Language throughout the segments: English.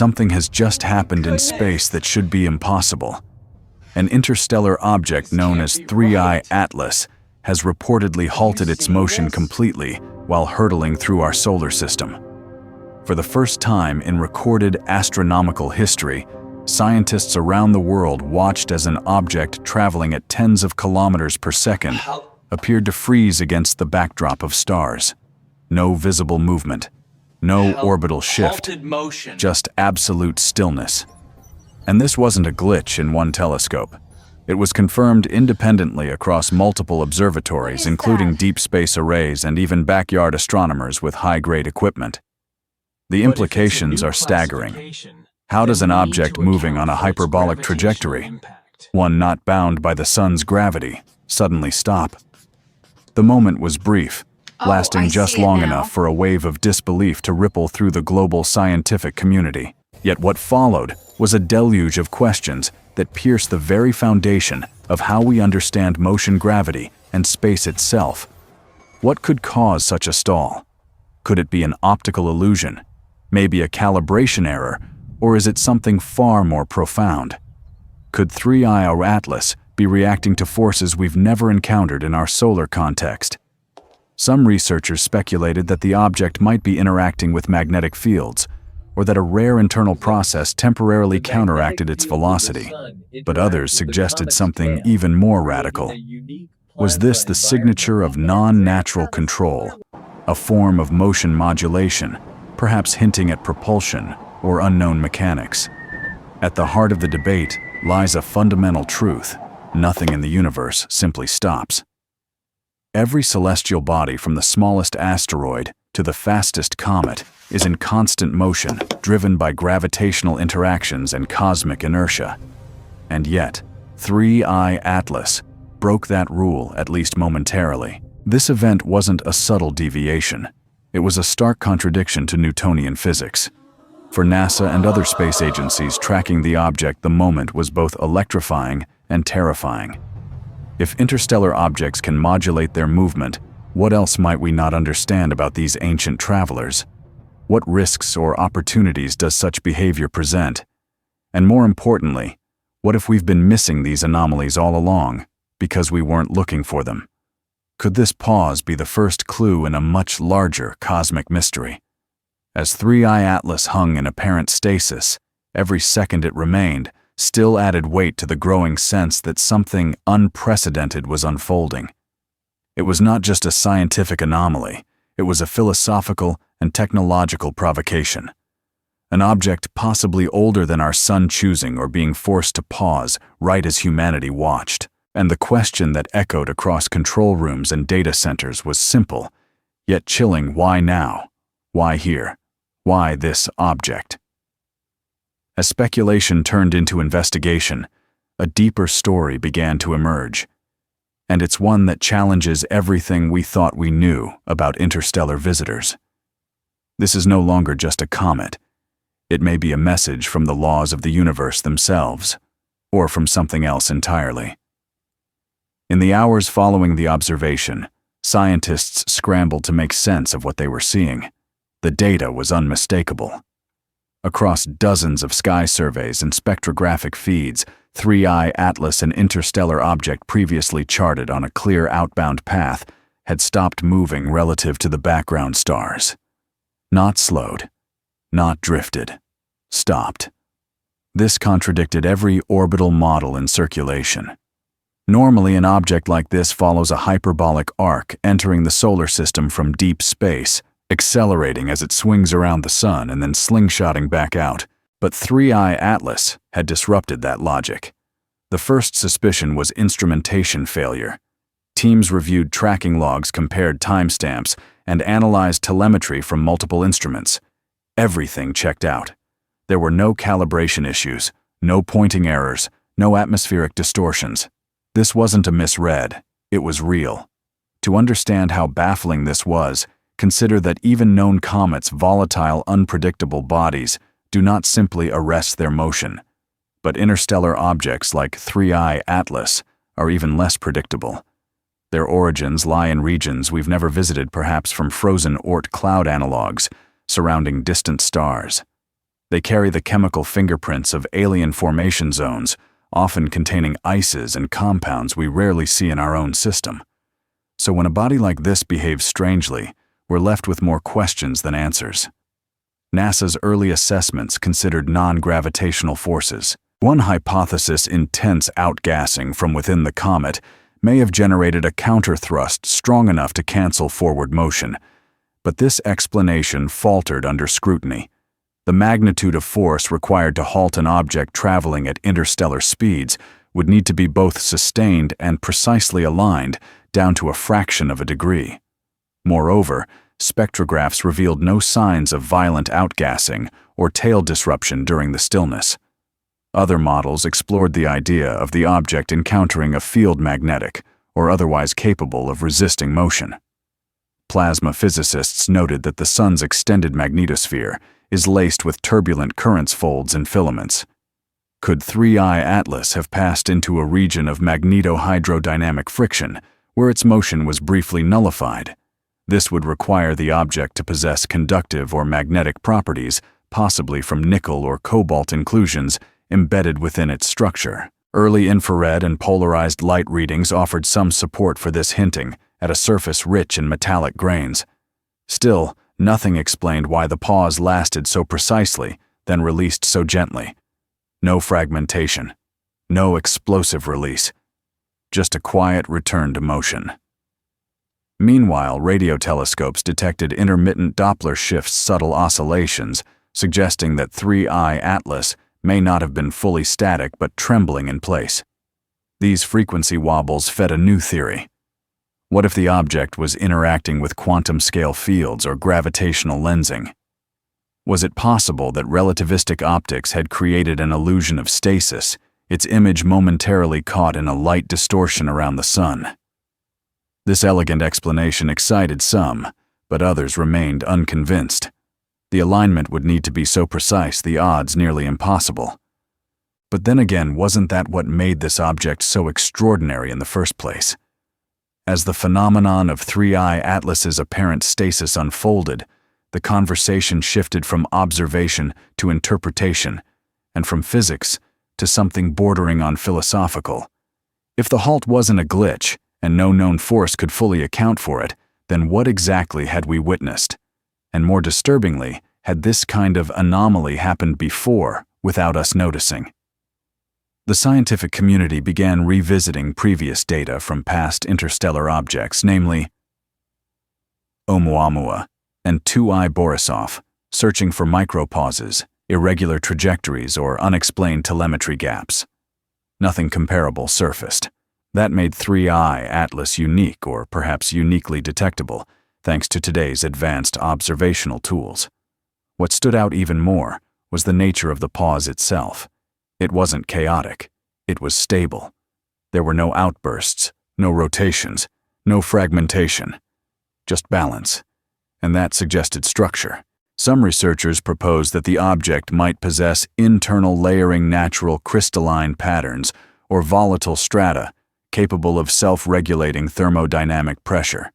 something has just happened in space that should be impossible. An interstellar object known as 3I Atlas has reportedly halted its motion completely while hurtling through our solar system. For the first time in recorded astronomical history, scientists around the world watched as an object traveling at tens of kilometers per second appeared to freeze against the backdrop of stars. No visible movement, no orbital shift, just absolute stillness. And this wasn't a glitch in one telescope. It was confirmed independently across multiple observatories, including deep space arrays and even backyard astronomers with high-grade equipment. The implications are staggering. How does an object moving on a hyperbolic trajectory, one not bound by the sun's gravity, suddenly stop? The moment was brief, lasting just long enough for a wave of disbelief to ripple through the global scientific community. Yet what followed was a deluge of questions that pierced the very foundation of how we understand motion gravity and space itself. What could cause such a stall? Could it be an optical illusion, maybe a calibration error, or is it something far more profound? Could 3I or Atlas be reacting to forces we've never encountered in our solar context? Some researchers speculated that the object might be interacting with magnetic fields, or that a rare internal process temporarily counteracted its velocity. But others suggested something even more radical. Was this the signature of non-natural control, a form of motion modulation, perhaps hinting at propulsion or unknown mechanics? At the heart of the debate lies a fundamental truth: nothing in the universe simply stops. Every celestial body, from the smallest asteroid to the fastest comet, is in constant motion, driven by gravitational interactions and cosmic inertia. And yet, 3I Atlas broke that rule, at least momentarily. This event wasn't a subtle deviation. It was a stark contradiction to Newtonian physics. For NASA and other space agencies tracking the object, the moment was both electrifying and terrifying. If interstellar objects can modulate their movement, what else might we not understand about these ancient travelers? What risks or opportunities does such behavior present? And more importantly, what if we've been missing these anomalies all along because we weren't looking for them? Could this pause be the first clue in a much larger cosmic mystery? As 3I Atlas hung in apparent stasis, every second it remained still added weight to the growing sense that something unprecedented was unfolding. It was not just a scientific anomaly, it was a philosophical and technological provocation. An object possibly older than our sun choosing or being forced to pause right as humanity watched. And the question that echoed across control rooms and data centers was simple, yet chilling: why now? Why here? Why this object? As speculation turned into investigation, a deeper story began to emerge. And it's one that challenges everything we thought we knew about interstellar visitors. This is no longer just a comet. It may be a message from the laws of the universe themselves, or from something else entirely. In the hours following the observation, scientists scrambled to make sense of what they were seeing. The data was unmistakable. Across dozens of sky surveys and spectrographic feeds, 3I Atlas, an interstellar object previously charted on a clear outbound path, had stopped moving relative to the background stars. Not slowed, not drifted, stopped. This contradicted every orbital model in circulation. Normally, an object like this follows a hyperbolic arc entering the solar system from deep space, accelerating as it swings around the sun and then slingshotting back out. But 3I Atlas had disrupted that logic. The first suspicion was instrumentation failure. Teams reviewed tracking logs, compared timestamps, and analyzed telemetry from multiple instruments. Everything checked out. There were no calibration issues, no pointing errors, no atmospheric distortions. This wasn't a misread, it was real. To understand how baffling this was, consider that even known comets, volatile, unpredictable bodies, do not simply arrest their motion. But interstellar objects like 3I Atlas are even less predictable. Their origins lie in regions we've never visited, perhaps from frozen Oort cloud analogs surrounding distant stars. They carry the chemical fingerprints of alien formation zones, often containing ices and compounds we rarely see in our own system. So when a body like this behaves strangely, we're left with more questions than answers. NASA's early assessments considered non-gravitational forces. One hypothesis, intense outgassing from within the comet, may have generated a counter-thrust strong enough to cancel forward motion. But this explanation faltered under scrutiny. The magnitude of force required to halt an object traveling at interstellar speeds would need to be both sustained and precisely aligned, down to a fraction of a degree. Moreover, spectrographs revealed no signs of violent outgassing or tail disruption during the stillness. Other models explored the idea of the object encountering a field magnetic or otherwise capable of resisting motion. Plasma physicists noted that the Sun's extended magnetosphere is laced with turbulent currents folds and filaments. Could 3I Atlas have passed into a region of magnetohydrodynamic friction, where its motion was briefly nullified? This would require the object to possess conductive or magnetic properties, possibly from nickel or cobalt inclusions embedded within its structure. Early infrared and polarized light readings offered some support for this hinting, at a surface rich in metallic grains. Still, nothing explained why the pause lasted so precisely, then released so gently. No fragmentation, no explosive release, just a quiet return to motion. Meanwhile, radio telescopes detected intermittent Doppler shifts, subtle oscillations, suggesting that 3I Atlas may not have been fully static but trembling in place. These frequency wobbles fed a new theory. What if the object was interacting with quantum-scale fields or gravitational lensing? Was it possible that relativistic optics had created an illusion of stasis, its image momentarily caught in a light distortion around the Sun? This elegant explanation excited some, but others remained unconvinced. The alignment would need to be so precise, the odds nearly impossible. But then again, wasn't that what made this object so extraordinary in the first place? As the phenomenon of 3I Atlas's apparent stasis unfolded, the conversation shifted from observation to interpretation, and from physics to something bordering on philosophical. If the halt wasn't a glitch, and no known force could fully account for it, then what exactly had we witnessed? And more disturbingly, had this kind of anomaly happened before, without us noticing? The scientific community began revisiting previous data from past interstellar objects, namely Oumuamua and 2I Borisov, searching for micropauses, irregular trajectories, or unexplained telemetry gaps. Nothing comparable surfaced. That made 3I Atlas unique, or perhaps uniquely detectable, thanks to today's advanced observational tools. What stood out even more was the nature of the pause itself. It wasn't chaotic. It was stable. There were no outbursts, no rotations, no fragmentation, just balance. And that suggested structure. Some researchers proposed that the object might possess internal layering natural crystalline patterns or volatile strata capable of self-regulating thermodynamic pressure.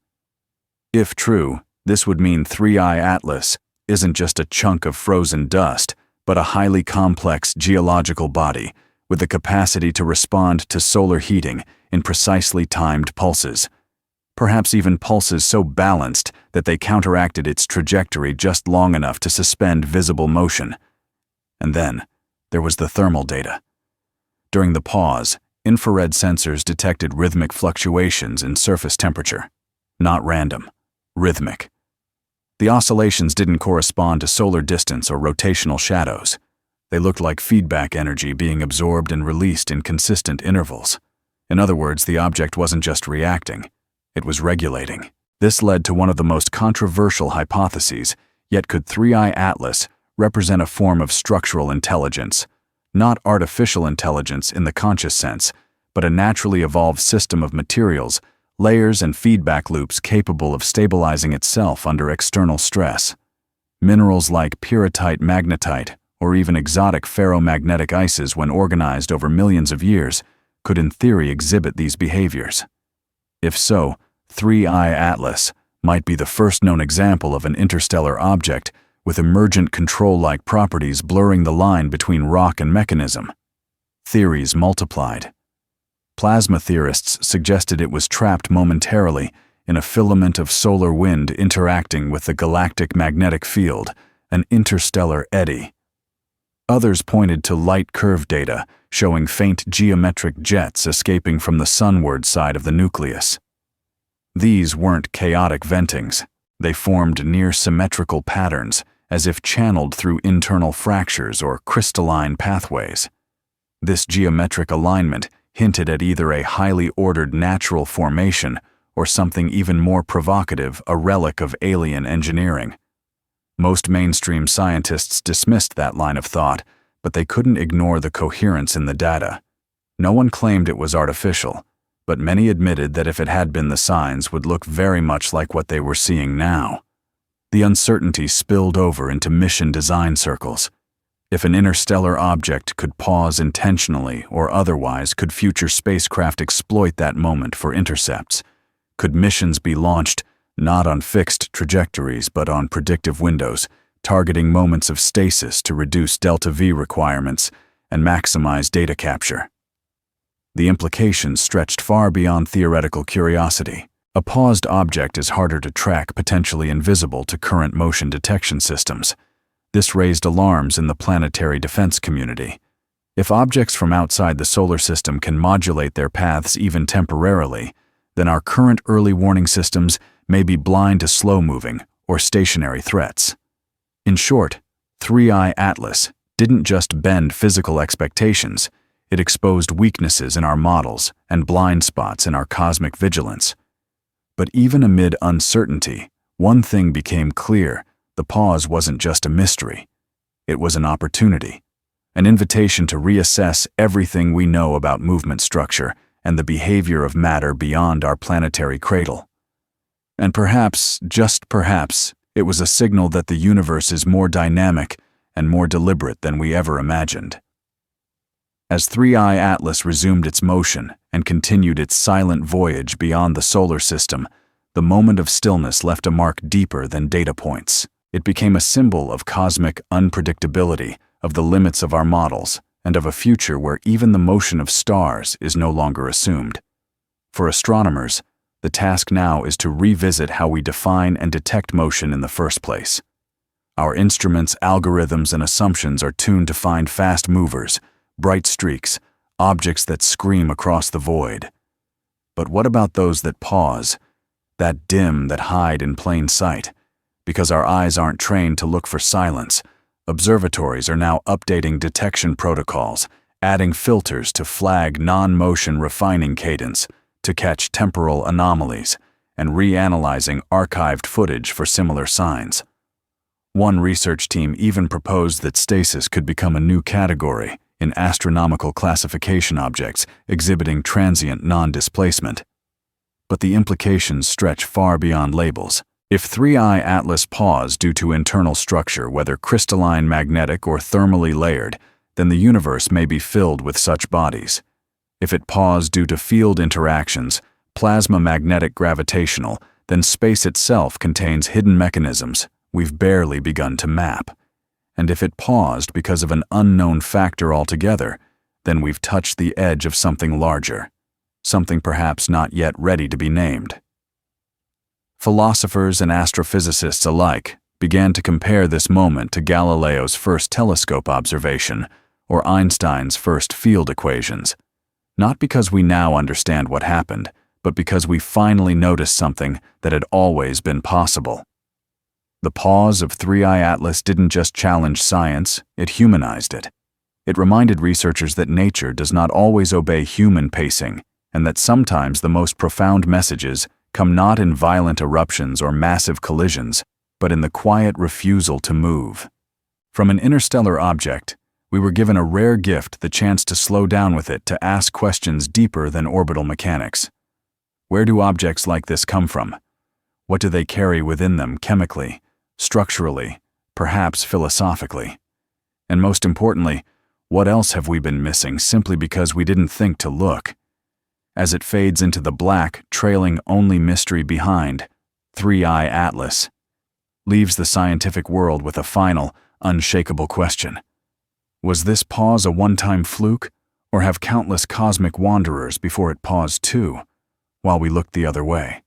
If true, this would mean 3I Atlas isn't just a chunk of frozen dust, but a highly complex geological body with the capacity to respond to solar heating in precisely timed pulses. Perhaps even pulses so balanced that they counteracted its trajectory just long enough to suspend visible motion. And then, there was the thermal data. During the pause, infrared sensors detected rhythmic fluctuations in surface temperature. Not random, rhythmic. The oscillations didn't correspond to solar distance or rotational shadows. They looked like feedback energy being absorbed and released in consistent intervals. In other words, the object wasn't just reacting, it was regulating. This led to one of the most controversial hypotheses, yet could 3I Atlas represent a form of structural intelligence, not artificial intelligence in the conscious sense, but a naturally evolved system of materials, layers and feedback loops capable of stabilizing itself under external stress. Minerals like pyrrhotite, magnetite, or even exotic ferromagnetic ices, when organized over millions of years, could in theory exhibit these behaviors. If so, 3I Atlas might be the first known example of an interstellar object with emergent control-like properties blurring the line between rock and mechanism. Theories multiplied. Plasma theorists suggested it was trapped momentarily in a filament of solar wind interacting with the galactic magnetic field, an interstellar eddy. Others pointed to light curve data showing faint geometric jets escaping from the sunward side of the nucleus. These weren't chaotic ventings. They formed near-symmetrical patterns, as if channeled through internal fractures or crystalline pathways. This geometric alignment hinted at either a highly ordered natural formation or something even more provocative, a relic of alien engineering. Most mainstream scientists dismissed that line of thought, but they couldn't ignore the coherence in the data. No one claimed it was artificial, but many admitted that if it had been, the signs would look very much like what they were seeing now. The uncertainty spilled over into mission design circles. If an interstellar object could pause intentionally or otherwise, could future spacecraft exploit that moment for intercepts? Could missions be launched not on fixed trajectories but on predictive windows, targeting moments of stasis to reduce delta-V requirements and maximize data capture? The implications stretched far beyond theoretical curiosity. A paused object is harder to track, potentially invisible to current motion detection systems. This raised alarms in the planetary defense community. If objects from outside the solar system can modulate their paths even temporarily, then our current early warning systems may be blind to slow-moving or stationary threats. In short, 3i Atlas didn't just bend physical expectations, it exposed weaknesses in our models and blind spots in our cosmic vigilance. But even amid uncertainty, one thing became clear: the pause wasn't just a mystery. It was an opportunity, an invitation to reassess everything we know about movement structure and the behavior of matter beyond our planetary cradle. And perhaps, just perhaps, it was a signal that the universe is more dynamic and more deliberate than we ever imagined. As 3i Atlas resumed its motion and continued its silent voyage beyond the solar system, the moment of stillness left a mark deeper than data points. It became a symbol of cosmic unpredictability, of the limits of our models, and of a future where even the motion of stars is no longer assumed. For astronomers, the task now is to revisit how we define and detect motion in the first place. Our instruments, algorithms, and assumptions are tuned to find fast movers, bright streaks, objects that scream across the void. But what about those that pause, that dim, that hide in plain sight? Because our eyes aren't trained to look for silence, observatories are now updating detection protocols, adding filters to flag non-motion, refining cadence to catch temporal anomalies, and reanalyzing archived footage for similar signs. One research team even proposed that stasis could become a new category in astronomical classification objects exhibiting transient non-displacement. But the implications stretch far beyond labels. If 3i Atlas paused due to internal structure, whether crystalline, magnetic, or thermally layered, then the universe may be filled with such bodies. If it paused due to field interactions, plasma, magnetic, gravitational, then space itself contains hidden mechanisms we've barely begun to map. And if it paused because of an unknown factor altogether, then we've touched the edge of something larger, something perhaps not yet ready to be named. Philosophers and astrophysicists alike began to compare this moment to Galileo's first telescope observation or Einstein's first field equations, not because we now understand what happened, but because we finally noticed something that had always been possible. The pause of 3i Atlas didn't just challenge science, it humanized it. It reminded researchers that nature does not always obey human pacing, and that sometimes the most profound messages come not in violent eruptions or massive collisions, but in the quiet refusal to move. From an interstellar object, we were given a rare gift, the chance to slow down with it, to ask questions deeper than orbital mechanics. Where do objects like this come from? What do they carry within them chemically, structurally, perhaps philosophically? And most importantly, what else have we been missing simply because we didn't think to look? As it fades into the black, trailing only mystery behind, 3i Atlas. leaves the scientific world with a final, unshakable question. Was this pause a one-time fluke, or have countless cosmic wanderers before it paused too, while we looked the other way?